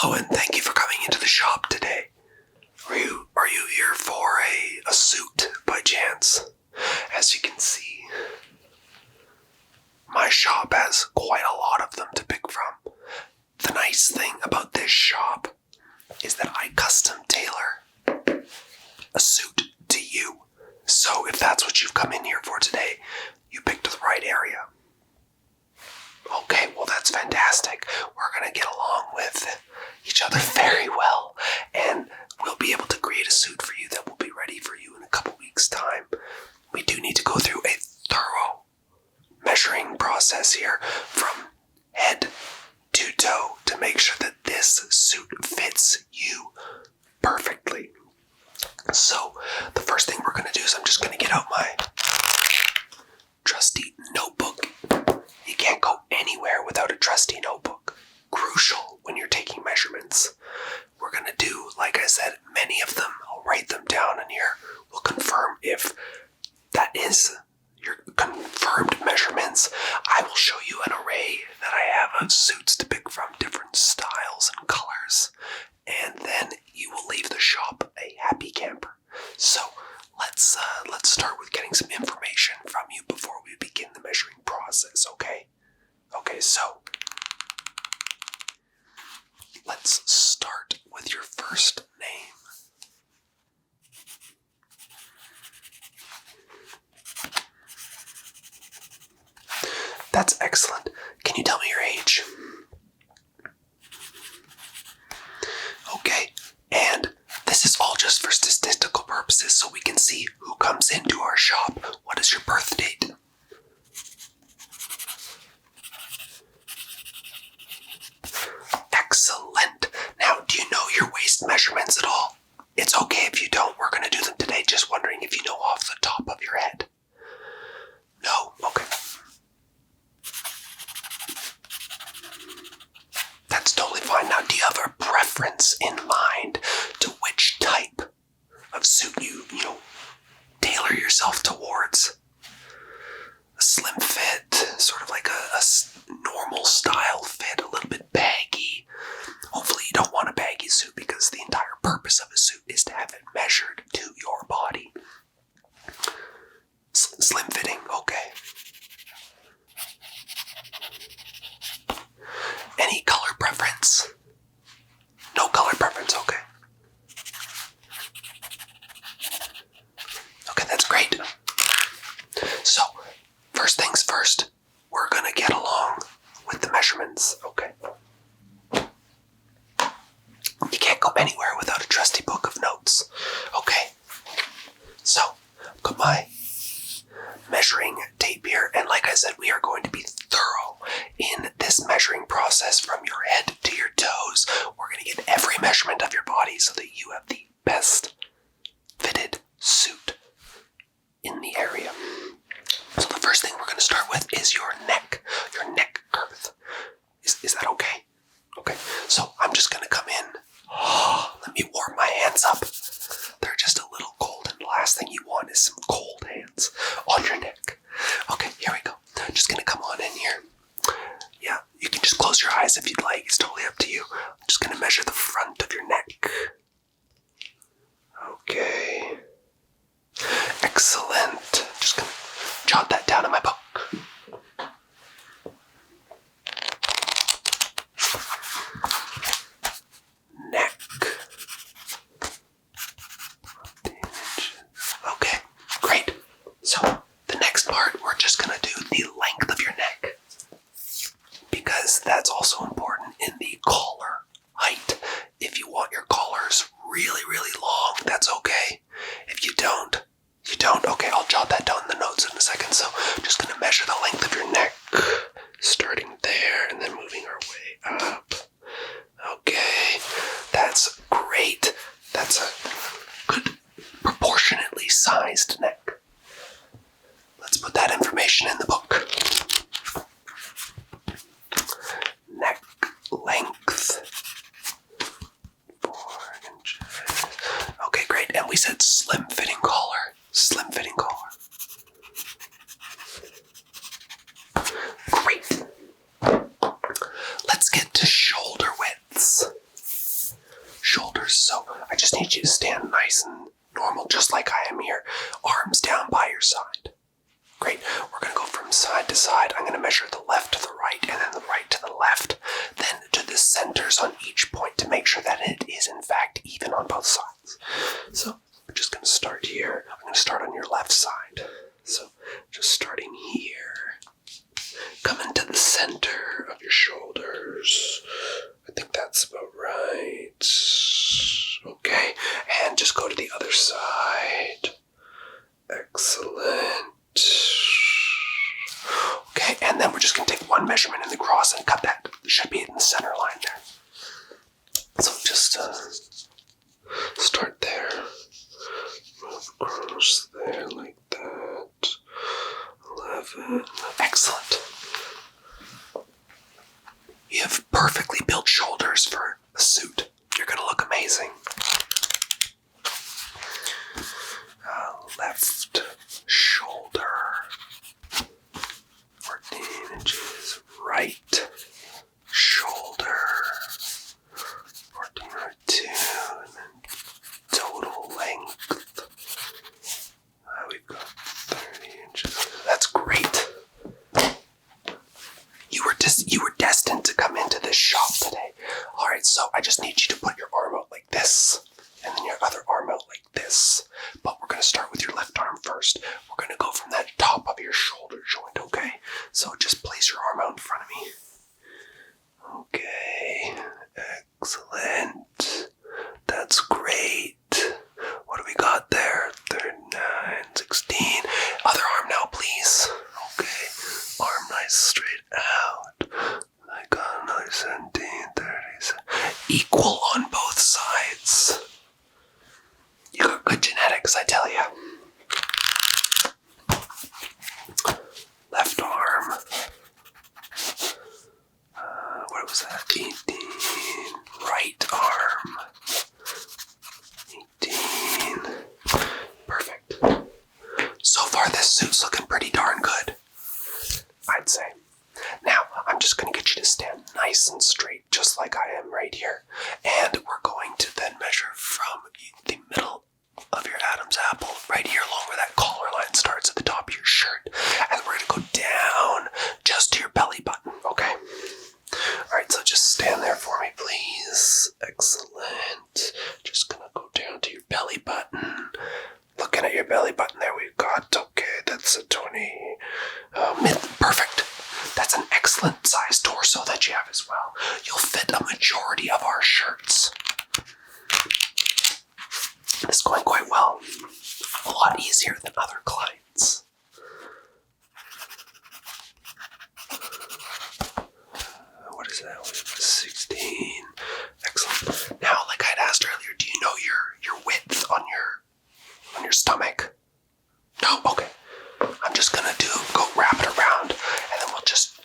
Hello, and thank you for coming into the shop today. Are you here for a suit by chance? As you can see, my shop has quite a lot of them to pick from. The nice thing about this shop is that I custom tailor a suit to you. So if that's what you've come in here for today, you picked the right area. Okay, well that's fantastic. We're gonna get along with each other very well, and we'll be able to create a suit for you that will be ready for you in a couple weeks' time. We do need to go through a thorough measuring process here from head to toe to make sure that this suit fits you perfectly. So the first thing we're gonna do is I'm just gonna get out my trusty notebook. You can't go anywhere without a trusty notebook. Crucial when you're taking measurements. We're gonna do, like I said, many of them. I'll write them down in here. We'll confirm if that is your confirmed measurements. I will show you an array that I have of suits to pick from, different styles and colors. And then you will leave the shop a happy camper. So let's start with getting some information from you before we begin the measuring process, okay? Okay, so let's start with your first name. That's excellent. Can you tell me your age? Okay, and this is all just for statistical purposes so we can see who comes into our shop. What is your birth date? Excellent. Now, do you know your waist measurements at all? It's okay if you don't. We're going to do them today. Just wondering if you know off the top of your head. No? Okay. That's totally fine. Now, do you have a preference in mind to which type of suit you tailor yourself towards? A slim fit, sort of like a normal style fit, a little bit baggy. Hopefully you don't want a baggy suit because the entire purpose of a suit is to have it measured to your body. Slim fitting, okay. Any color preference? No color preference, okay. Okay, that's great. So, first things first, we're gonna get along with the measurements, okay? You can't go anywhere without a trusty book of notes, okay? So, I've got my measuring tape here, and like I said, we are going to be thorough in this measuring process from your head to your toes. We're going to get every measurement of your body so that you have the best fitted suit in the area. So the first thing we're going to start with is your neck girth. Is that okay? Okay, so I'm just going to come in. Let me warm my hands up. They're just a little cold, and the last thing you want is some cold hands on your neck. Okay, here we go. I'm just going to come on in here. Yeah, you can just close your eyes if you'd like. It's totally up to you. I'm just going to measure the front of your neck. Okay. Excellent. Just going to jot that down in my book. Neck. Okay, great. So, the next part, we're just going to do the length of your neck, because that's also important in the collar height. need you to stand nice and normal, just like I am here. Arms down by your side. Great. We're going to go from side to side. I'm going to measure the left to the right, and then the right to the left, then to the centers on each point to make sure that it is, in fact, even on both sides. So we're just going to start here. I'm going to start on your left side. So just starting here. Come into the center of your shoulders. I think that's about right. Okay, and just go to the other side. Excellent. Okay, and then we're just going to take one measurement in the cross and cut that. It should be in the center line there. So just start there. Move across there like that. 11. Excellent. You have perfectly built shoulders for a suit. You're going to look amazing. Left shoulder. 14 inches. Right shoulder. 14 or 2. And then total length. We've got 30 inches. That's great. You were destined to come into this shop today. Alright, so I just need you to put your arm out like this, and then your other arm out like this. But we're going to start with your left arm first. We're going to go from that top of your shoulder joint, okay? So just place your arm out in front of me. Okay, excellent. That's great. What do we got there? 39, 16. Other arm now, please. Okay, arm nice straight out. I got another 17, 30. Equal on both sides. You got good genetics, I tell you. Left arm. What was that? 18. Right arm. 18. Perfect. So far, this suit's looking pretty darn good, I'd say. Now, I'm just going to get you to stand nice and straight, just like I am right here. And we're going to then measure from the middle of your Adam's apple, right here along where that collar line starts at the top of your shirt. And we're going to go down just to your belly button, okay? Alright, so just stand there for me, please. Excellent. Just going to go down to your belly button. Looking at your belly button there, we've got, okay, that's a 20. Perfect. That's an excellent size torso that you have as well. You'll fit a majority of our shirts. It's going quite well. A lot easier than other clients. What is that? 16. Excellent. Now, like I'd asked earlier, do you know your width on your stomach? No? Okay. I'm just gonna go wrap it around, and then we'll just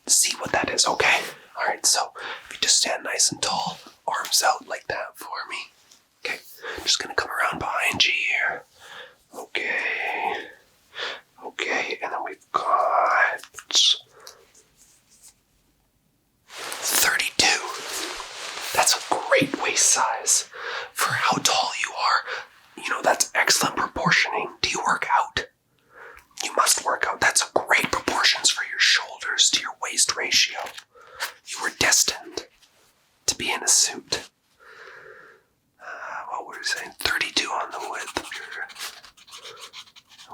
see what that is, okay? Alright, so if you just stand nice and tall, arms out like that for me. Okay, just gonna come around behind you here. Okay. Okay, and then we've got 32. That's a great waist size for how tall you are. You know, that's excellent proportioning. Do you work out? You must work out. That's a great proportions for your shoulders to your waist ratio. You were destined to be in a suit. What were we saying? 32 on the width of your...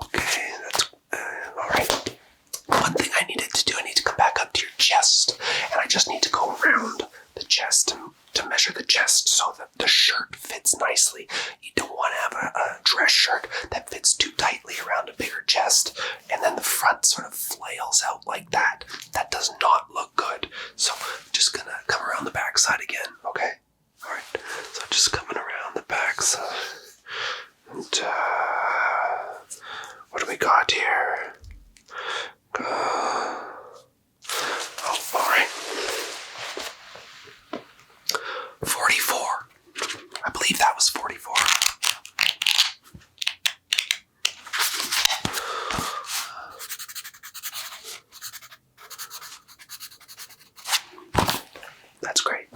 Okay, that's... Alright. One thing I needed to do, I need to come back up to your chest. And I just need to go around the chest to measure the chest so that the shirt fits nicely. You don't want to have a dress shirt that fits too tightly around a bigger chest, and then the front sort of flails out like that. That does not look good. So I'm just gonna come around the back side again, okay? Alright, so just coming around the back side. And, what do we got here? Alright. 44. I believe that was 44. That's great.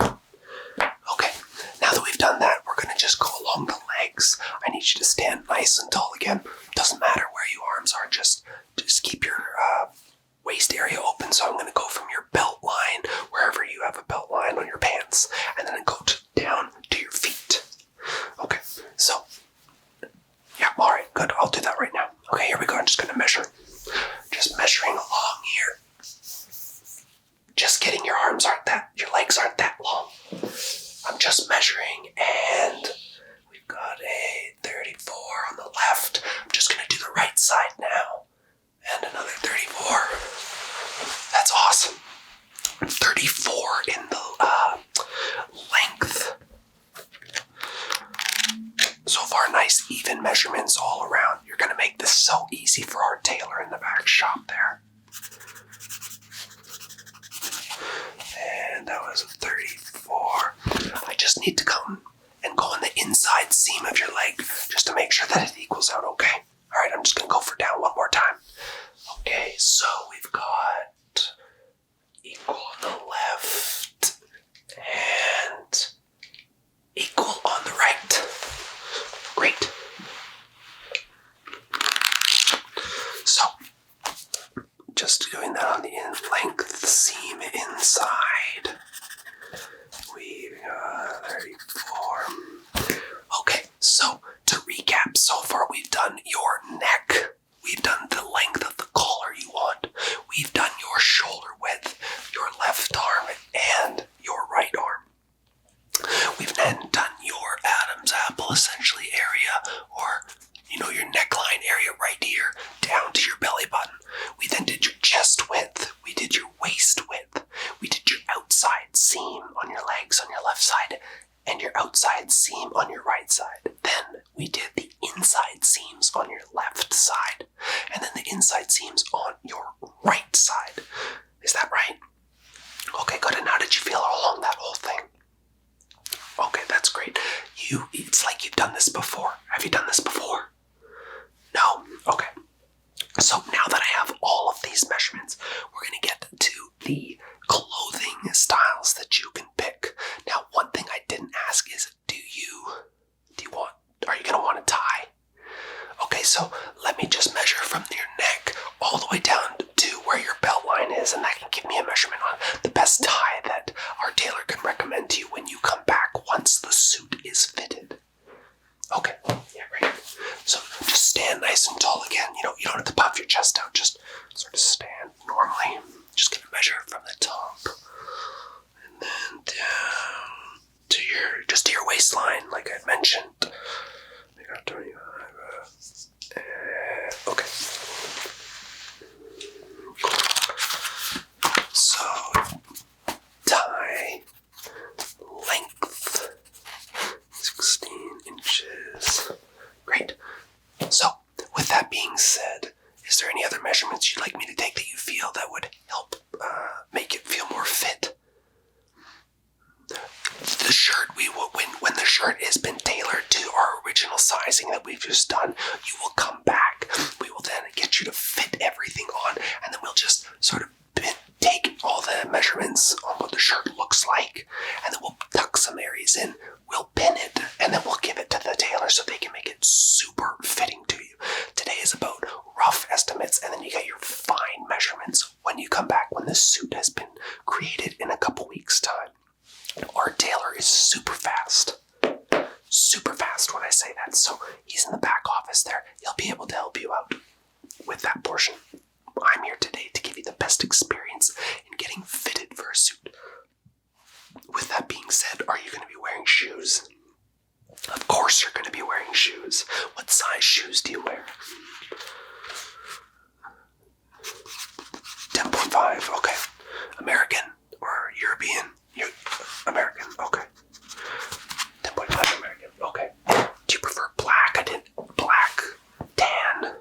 stand nice and tall again. Doesn't matter where your arms are, just keep your waist area open. So I'm going to go from your belt line, wherever you have a belt line on your pants, and then go down to your feet. Okay, so, yeah, alright, good. I'll do that right now. Okay, here we go. I'm just going to measure. Just measuring along here. Just kidding, your legs aren't that long. I'm just measuring, and we've got a 34 on the left. I'm just going to do the right side now. And another 34. That's awesome. 34 in the length. So far, nice even measurements all around. You're going to make this so easy for our tailor in the back shop there. And that was a 34. I just need to come and go on the inside seam of your leg just to make sure that it equals out, okay? Alright, I'm just going to go for down one more time. Okay, so we've got equal on the left and equal on the right. Great. So, just doing that on the length seam inside. We've got 34. Okay, so to recap, so far we've done your neck. We've done the length of the collar you want. We've done your shoulder width, your left arm, and your right arm. We've then done your Adam's apple essentially area, or your neckline area right here, down to your belly button. We then did your chest width. We did your waist width. We did your outside seam on your legs on your left side, and your outside seam on your right side. Then we did the inside seams on your left side, and then the inside seams on your right side. Is that right? Okay, good. And how did you feel along that whole thing? Okay, that's great. It's like you've done this before. Have you done this before? No? Okay. So now that I have all of these measurements, we're going to get to the clothing styles that you can pick. Now, one thing I didn't ask is, are you going to want a tie? Okay, so let me just measure from your neck all the way down to where your belt line is, and that can give me a measurement on the best tie that our tailor can recommend to you when you come back once the suit is fitted. Okay, yeah, great. So just stand nice and tall again. You don't have to puff your chest out. Just sort of stand normally. Just gonna measure from the top and then down to your waistline, like I mentioned. I got 25. Okay. So tie length 16 inches. Great. So, with that being said, is there any other measurements you'd like me to take that you feel that would help make it feel more fit? The shirt, when the shirt has been tailored to our original sizing that we've just done, you will come back. We will then get you to fit everything on, and then we'll just sort of take all the measurements on what the shirt looks like, and then we'll tuck some areas in, we'll pin it, and then we'll give it to the tailor so they can make it super fitting to you. Today is about rough estimates, and then you get your fine measurements when you come back, when the suit has been created in a couple weeks' time. Our tailor is super fast. Super fast when I say that, so he's in the back office there. He'll be able to help you out with that portion. I'm here today to give you the best experience in getting fitted for a suit. With that being said, are you going to be wearing shoes? Of course you're going to be wearing shoes. What size shoes do you wear? 10.5, okay. American or European? American, okay. 10.5 American, okay. Do you prefer black? Black, tan,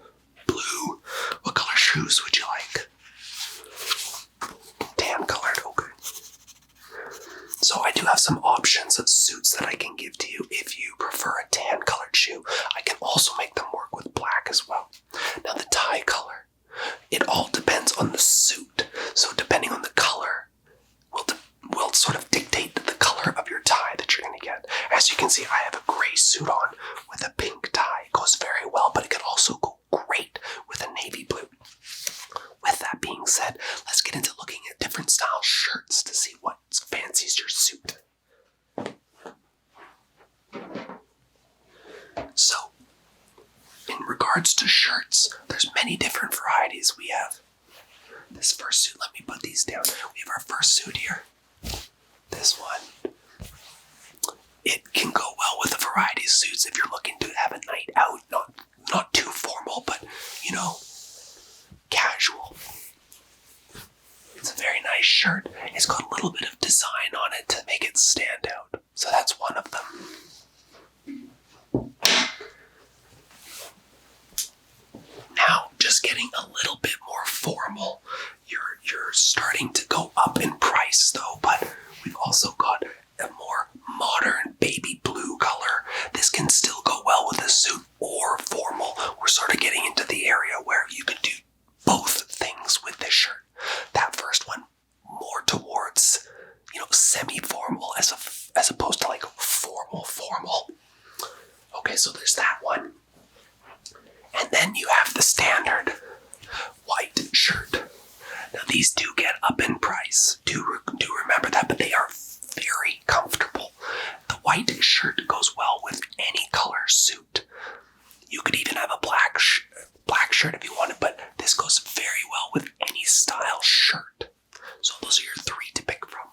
blue. What color shoes would you like? Tan colored, okay. So I do have some options of suits that I can give to you if you prefer a tan colored shoe. I can also make them work with black as well. Now the tie color, it all depends on the suit. So depending on the color, will sort of dictate the color of your tie that you're going to get. As you can see, I have a gray suit on with a pink tie goes very well, but it could also go great with a navy blue. With that being said, let's get into looking at different style shirts to see what fancies your suit. So, in regards to shirts, there's many different varieties. We have this first suit. Let me put these down. We have our first suit here. This one. It can go well with a variety of suits if you're looking to have a night out. Not too formal, but, casual. It's a very nice shirt. It's got a little bit of design on it to make it stand out. So that's one of them. Now, just getting a little bit more formal. You're starting to go up in price though, but we've also got a more modern baby blue color. This can still go well with a suit or formal. We're sort of getting into the area where you can do both things with this shirt. That first one, more towards, semi-formal as opposed to like formal. Okay, so there's that one. And then you have the standard white shirt. Now these do get up in price. Do remember that, but they are very comfortable. The white shirt goes well with any color suit. You could even have a black shirt if you wanted, but this goes very well with any style shirt. So those are your three to pick from.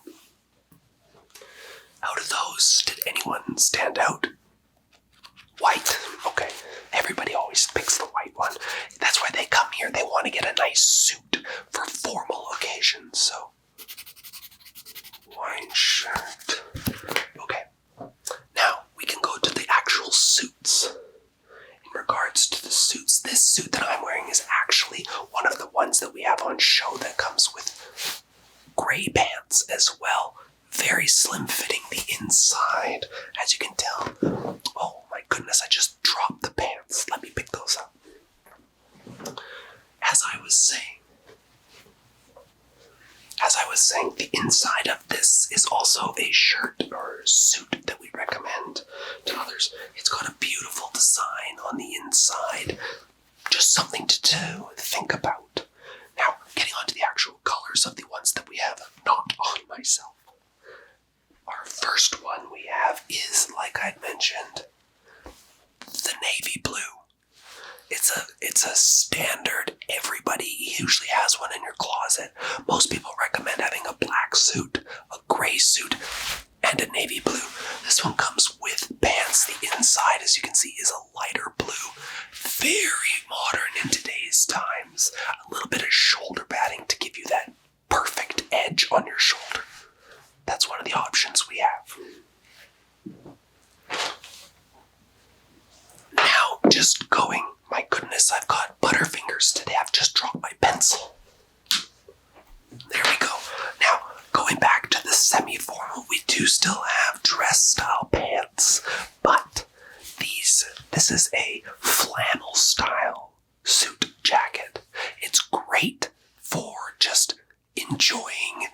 Out of those, did anyone stand out? White. Okay. Everybody always picks the white one. That's why they come here. They want to get a nice suit for formal occasions. So, white shirt. Okay. Now, we can go to the actual suits. In regards to the suits, this suit that I'm wearing is actually one of the ones that we have on show that comes with gray pants as well. Very slim fitting the inside, as you can tell. Oh my goodness, I just dropped the pants. Let me pick those up. As I was saying, the inside of this is also a shirt or suit that we recommend to others. It's got a beautiful design on the inside. Just something to think about. Now, getting onto the actual colors of the ones that we have not on myself. Our first one we have is, like I'd mentioned, the navy blue. It's a standard. Everybody usually has one in your closet. Most people recommend having a black suit, a gray suit, and a navy blue. This one comes with pants. The inside, as you can see, is a lighter blue. Very modern in today's times. A little bit of shoulder padding to give you that perfect edge on your shoulder. That's one of the options we have. Now, just going. My goodness, I've got butterfingers today. I've just dropped my pencil. There we go. Now, going back to the semi-formal, we do still have dress-style pants, but this is a flannel-style suit jacket. It's great for just enjoying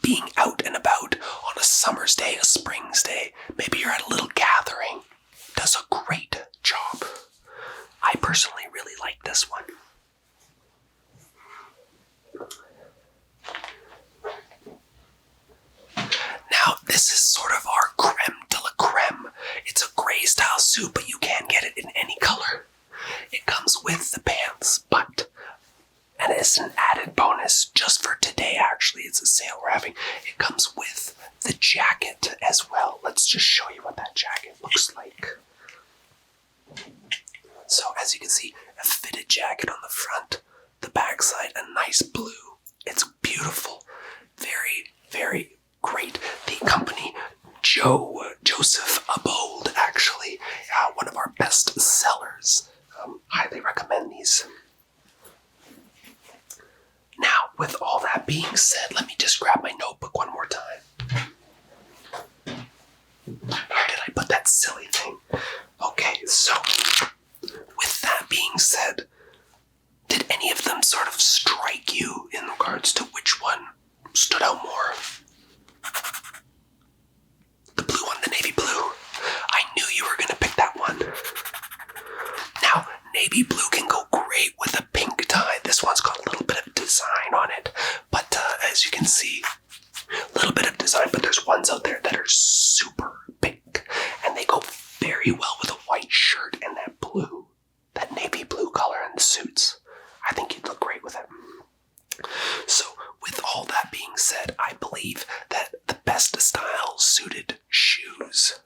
being out and about on a summer's day, a spring's day. Maybe you're at a little gathering. Does a great job. I personally really like this one. Now, this is sort of our creme de la creme. It's a gray style suit, but you can get it in any color. It comes with the pants, and it's an added bonus just for today, actually. It's a sale we're having. It comes with the jacket as well. Let's just show you what that jacket looks like. So, as you can see, a fitted jacket on the front, the backside, a nice blue. It's beautiful. Very, very great. The company, Joseph Abold, actually, one of our best sellers. Highly recommend these. Now, with all that being said, let me just grab my notebook one more time. Where did I put that silly thing? Okay, so with that being said, did any of them sort of strike you in regards to which one stood out more? The blue one, the navy blue. I knew you were going to pick that one. super pink, and they go very well with a white shirt and that navy blue color in the suits. I think you'd look great with it. So, with all that being said, I believe that the best style suited shoes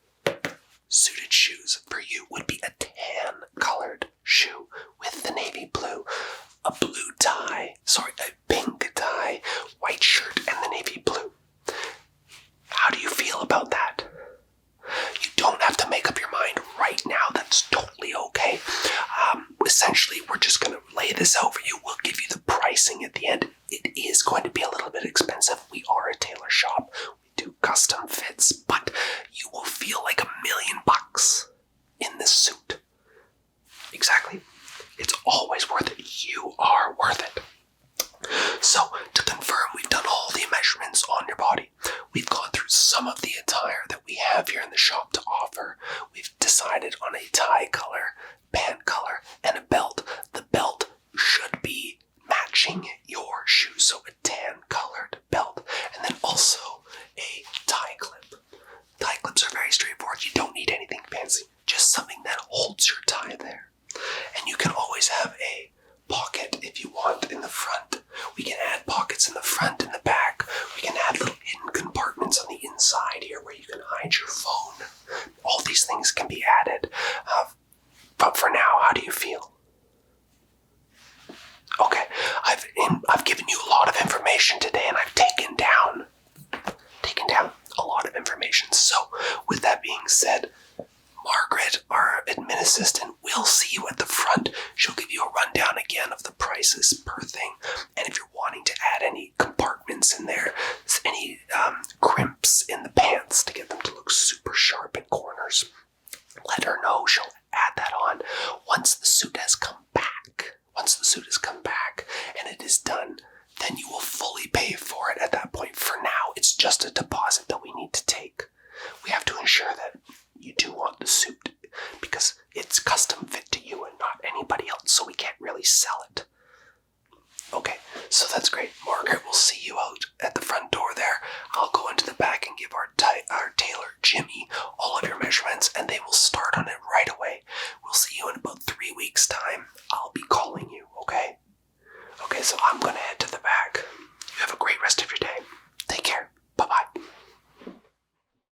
for you would be a tan colored shoe with the navy blue, a pink tie, white shirt, and the navy blue. How do you feel about that? You don't have to make up your mind right now. That's totally okay. Essentially, we're just going to lay this out for you. We'll give you the pricing at the end. It is going to be a little bit expensive. We are a tailor shop. We do custom fits, but you will feel like $1,000,000 in this suit. Exactly. It's always worth it. You are worth it. So, to confirm, we've done all the measurements on your body. We've gone through some of the attire that we have here in the shop to offer. We've decided on a tie color, pant color, and a belt. The belt should be matching your shoes, so a tan colored belt, and then also a tie clip. Tie clips are very straightforward. You don't need anything fancy, just something that holds your tie there. And you can always have a pocket if you want in the front. We can add pockets in the front and the back. We can add little hidden compartments on the inside here where you can hide your phone. All these things can be added. But for now, how do you feel? Okay, I've given you a lot of information today, and I've taken down a lot of information. So, with that being said, Margaret, our admin assistant, will see you at the front. She'll give you a rundown again of the prices per thing. And if you're wanting to add any compartments in there, any crimps in the pants to get them to look super sharp at corners, let her know. She'll add that on once the suit has come back. And it is done, then you will fully pay for it at that point. For now, it's just a deposit that we need to take. We have to ensure that you do want the suit because it's custom fit to you and not anybody else, so we can't really sell it. Okay, so that's great. Margaret will see you out at the front door there. I'll go into the back and give our tailor, Jimmy, all of your measurements, and they will start on it right away. We'll see you in about 3 weeks' time.